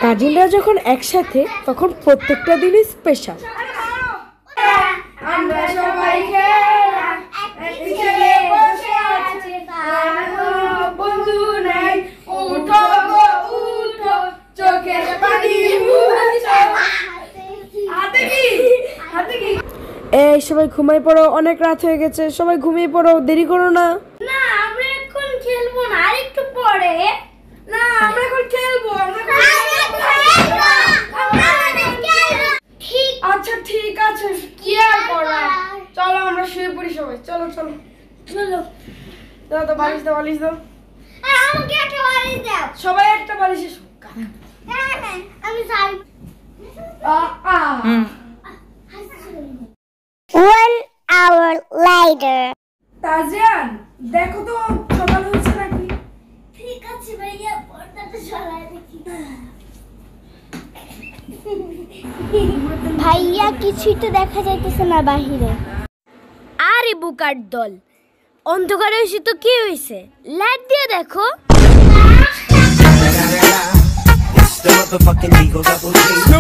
কাজিনরা যখন একসাথে তখন প্রত্যেকটা দিনই স্পেশাল। আমরা সবাই বন্ধু নাই, উঠো গো উঠো, চোখের পানি এই সবাই ঘুমাই পড়ো, অনেক রাত হয়ে গেছে, সবাই ঘুমিয়ে পড়ো, দেরি করো না। না আমরা এখন খেলবো না, আরেকটু পরে। না আমরা এখন খেলবো, আচ্ছা ঠিক আছে, কি আর করা, চলো আমরা শুয়ে পড়ি সবাই। চলো চলো চলো, দাও তো বালিশ দাও, বালিশ দাও, আমাকে একটা বালিশ দাও, সবাই একটা বালিশে শুকা। আমি চাই। 1 hour later. তাজিয়ান দেখো তো সকাল হচ্ছে নাকি। ঠিক আছে ভাইয়া, পর্দাটা সরাই দেখি। ভাইয়া কিছুই তো দেখা যাইতেছে না বাহিরে। আরে বুকার দল, অন্ধকারে হয়েছে তো কি হয়েছে, লাইট দিয়ে দেখো। It's the motherfucking Eagle Double G.